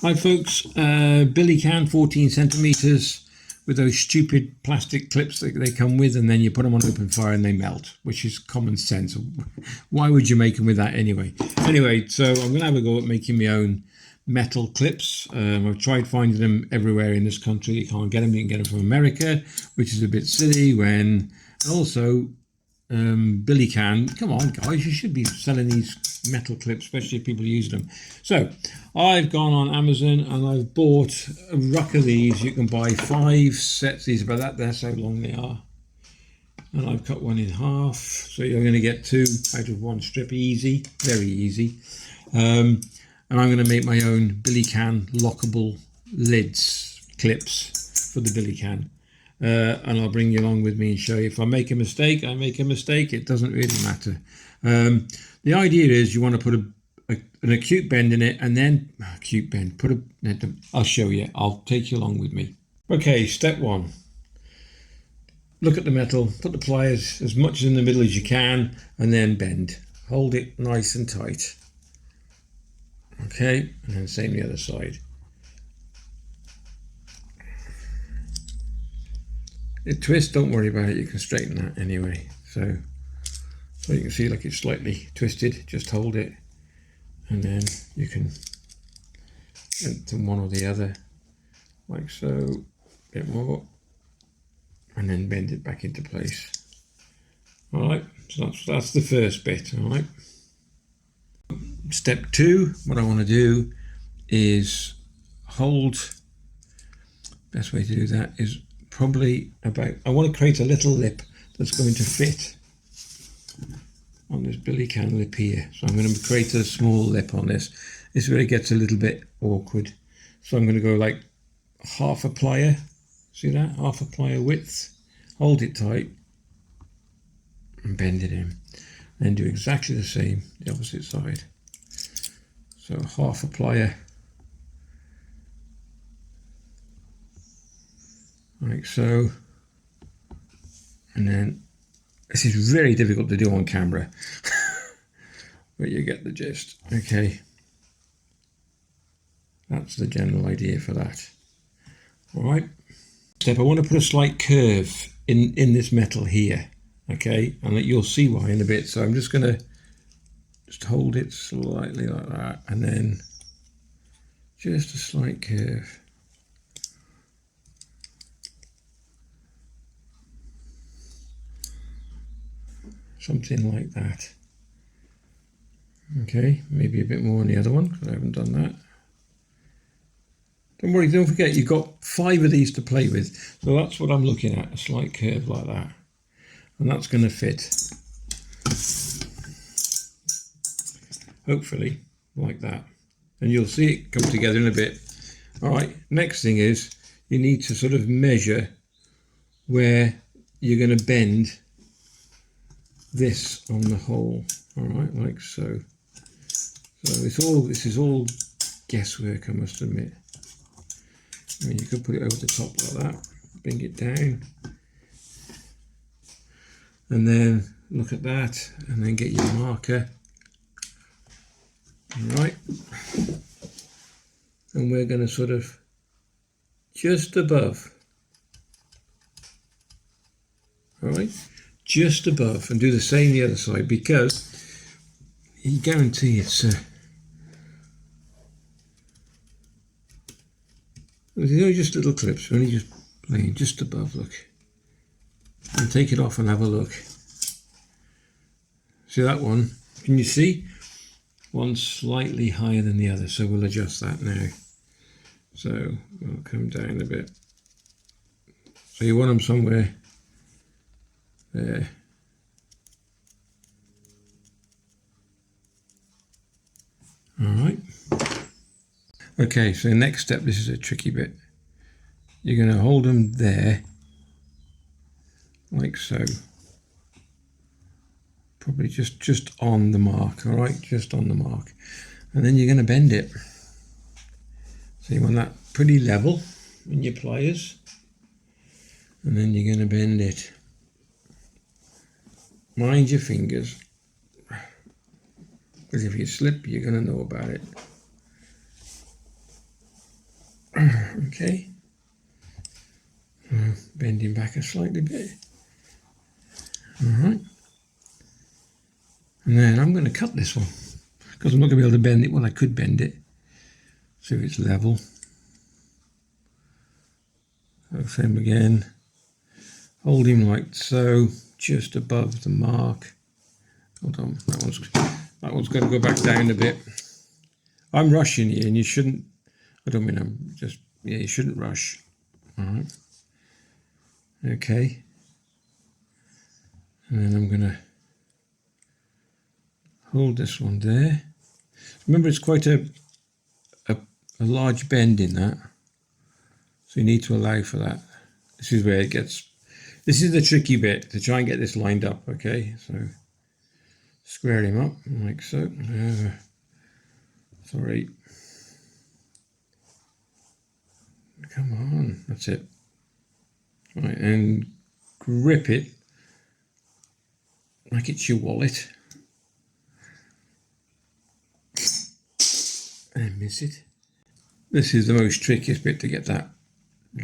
Hi folks, Billycan 14 centimeters with those stupid plastic clips that they come with, and then you put them on open fire and they melt, which is common sense. Why would you make them with that anyway? Anyway, so I'm going to have a go at making my own metal clips. I've tried finding them everywhere in this country. You can't get them. You can get them from America, which is a bit silly when, and also Billycan, come on guys, you should be selling these metal clips, especially if people use them. So I've gone on Amazon and I've bought a ruck of these. You can buy 5 sets. These are about that's how long they are, and I've cut one in half, so you're going to get 2 out of 1 strip. Easy, very easy. And I'm going to make my own Billycan lockable lids clips for the Billycan. And I'll bring you along with me and show you. If I make a mistake, I make a mistake. It doesn't really matter. The idea is you want to put an acute bend in it, and then acute bend. I'll show you. I'll take you along with me. Okay, step 1. Look at the metal. Put the pliers as much in the middle as you can, and then bend. Hold it nice and tight. Okay, and then same the other side. It twists, don't worry about it, you can straighten that anyway. So you can see like it's slightly twisted, just hold it, and then you can lengthen one or the other, like so, a bit more, and then bend it back into place. Alright, so that's the first bit, alright. Step 2, what I want to do is hold, best way to do that is probably about, I want to create a little lip that's going to fit on this Billycan lip here. So I'm going to create a small lip on this. This is where it gets a little bit awkward. So I'm going to go like half a plier. See that? Half a plier width. Hold it tight and bend it in. Then do exactly the same, the opposite side. So half a plier. Like so, and then this is very difficult to do on camera, but you get the gist. Okay, that's the general idea for that. All right. Step, I want to put a slight curve in this metal here. Okay, and you'll see why in a bit. So I'm just going to hold it slightly like that, and then just a slight curve. Something like that. Okay, maybe a bit more on the other one because I haven't done that. Don't worry, don't forget you've got 5 of these to play with. So that's what I'm looking at, a slight curve like that. And that's going to fit. Hopefully, like that. And you'll see it come together in a bit. All right, next thing is you need to sort of measure where you're going to bend this on the hole, all right, like so. So this is all guesswork, I must admit. I mean, you could put it over the top like that, bring it down, and then look at that, and then get your marker, all right. And we're going to sort of just above, all right. Just above, and do the same the other side, because you guarantee it's they're only just little clips, only just plain, just above, look, and take it off and have a look. See that one? Can you see? One's slightly higher than the other, so we'll adjust that now. So we'll come down a bit. So you want them somewhere there. All right. Okay, so next step, this is a tricky bit. You're going to hold them there, like so. Probably just on the mark, all right, just on the mark. And then you're going to bend it. So you want that pretty level in your pliers. And then you're going to bend it. Mind your fingers, because if you slip, you're going to know about it. Okay. Bending back a slightly bit. Alright. And then I'm going to cut this one because I'm not going to be able to bend it. Well, I could bend it so it's level. So same again. Hold him like so, just above the mark. Hold on, that one's going to go back down a bit. I'm rushing here, and you shouldn't. I don't mean I'm just. Yeah, you shouldn't rush. All right. Okay. And then I'm going to hold this one there. Remember, it's quite a large bend in that, so you need to allow for that. This is where it gets. This is the tricky bit, to try and get this lined up. Okay, so square him up like so. Sorry. Come on, that's it. Right, and grip it like it's your wallet. And miss it. This is the most trickiest bit to get that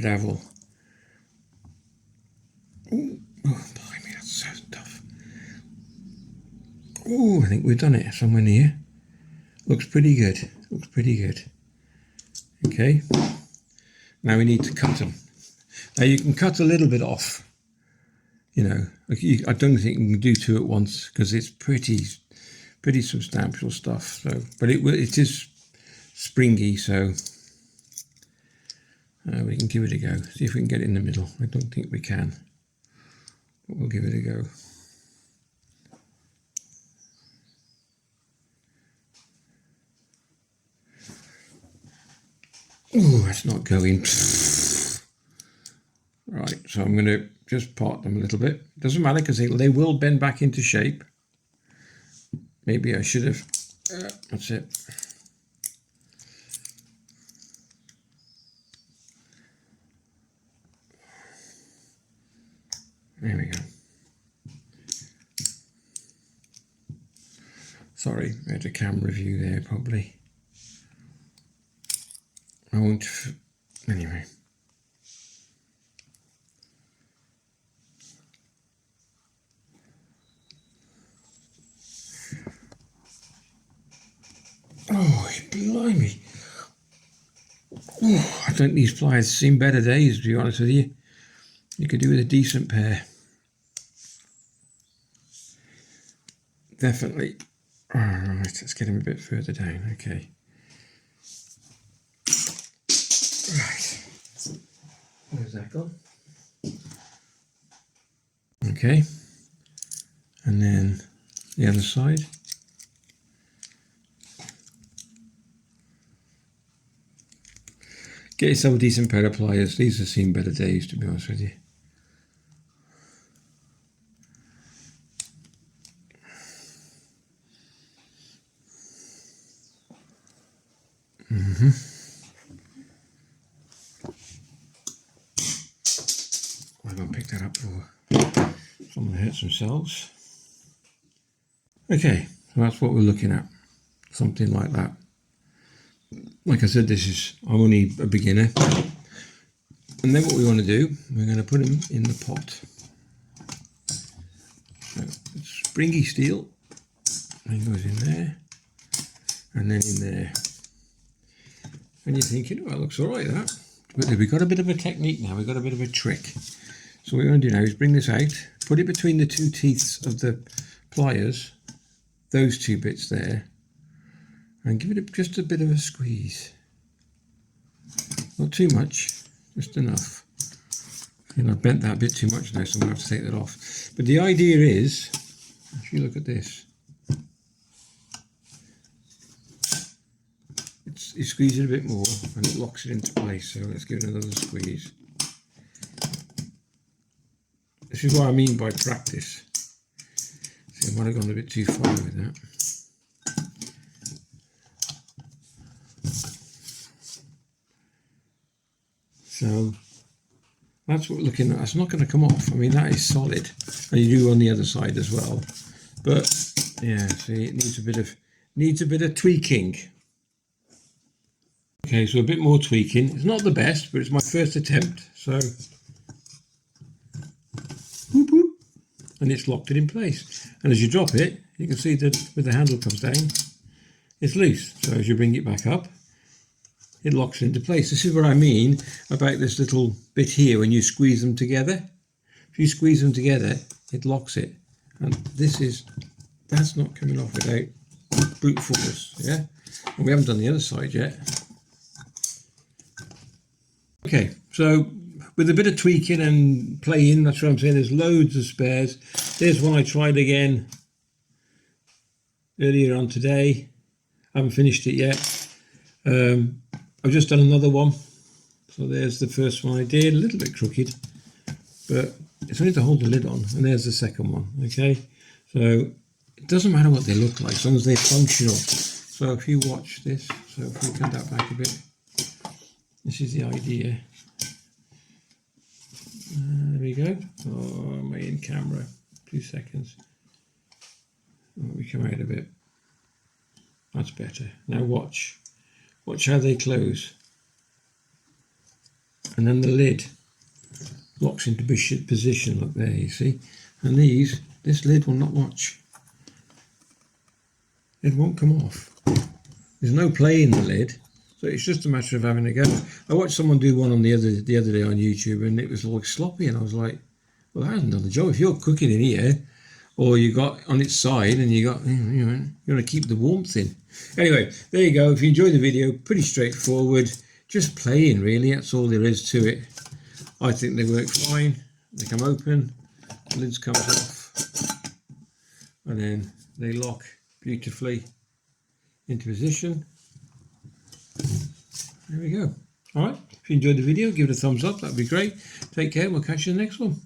level. Ooh, oh, blimey, that's so tough. Oh, I think we've done it somewhere near. Looks pretty good. Looks pretty good. Okay. Now we need to cut them. Now you can cut a little bit off. You know, I don't think you can do two at once because it's pretty substantial stuff. So, but it is springy, so we can give it a go. See if we can get it in the middle. I don't think we can, but we'll give it a go. Oh, that's not going. Right, so I'm going to just part them a little bit. Doesn't matter because they will bend back into shape. Maybe I should have. That's it. There we go. Sorry, I had a camera view there probably. I won't. Anyway. Oh, blimey. Oh, I think these pliers seem better days, to be honest with you. You could do with a decent pair. Definitely. All right, let's get him a bit further down. Okay. Right. Where's that gone? Okay. And then the other side. Get yourself a decent pair of pliers. These have seen better days, to be honest with you. I'm going to pick that up for someone who hurts themselves. Okay, so that's what we're looking at. Something like that. Like I said, I'm only a beginner. And then what we want to do, we're going to put them in the pot. So it's springy steel. It goes in there. And then in there. And you're thinking, oh, that looks all right, that. But we've got a bit of a technique now. We've got a bit of a trick. So what we're going to do now is bring this out, put it between the two teeth of the pliers, those two bits there, and give it just a bit of a squeeze. Not too much, just enough. And I've bent that a bit too much now, so I'm going to have to take that off. But the idea is, if you look at this, you squeeze it a bit more and it locks it into place. So let's give it another squeeze. This is what I mean by practice. See, I might have gone a bit too far with that. So that's what we're looking at. That's not going to come off. I mean, that is solid. And you do on the other side as well. But yeah, see, it needs a bit of tweaking. Okay, so a bit more tweaking. It's not the best, but it's my first attempt. So, whoop, whoop, and it's locked it in place. And as you drop it, you can see that when the handle comes down, it's loose. So as you bring it back up, it locks into place. This is what I mean about this little bit here when you squeeze them together. If you squeeze them together, it locks it. And that's not coming off without brute force, yeah? And we haven't done the other side yet. Okay, so with a bit of tweaking and playing, that's what I'm saying, there's loads of spares. There's one I tried again earlier on today. I haven't finished it yet. I've just done another one. So there's the first one I did, a little bit crooked, but it's only to hold the lid on. And there's the second one, okay? So it doesn't matter what they look like, as long as they're functional. So if you watch this, so if we cut that back a bit, this is the idea. There we go. Oh, am I in camera? 2 seconds. Oh, we come out a bit. That's better. Now watch. Watch how they close. And then the lid locks into position. Look there, you see. And this lid will not watch. It won't come off. There's no play in the lid. So it's just a matter of having a go. I watched someone do one on the other day on YouTube, and it was all sloppy, and I was like, well, that hasn't done the job. If you're cooking in here, or you got on its side, and you want to keep the warmth in. Anyway, there you go. If you enjoyed the video, pretty straightforward. Just playing, really. That's all there is to it. I think they work fine. They come open, the lids comes off, and then they lock beautifully into position. There we go. All right. If you enjoyed the video, give it a thumbs up. That'd be great. Take care. We'll catch you in the next one.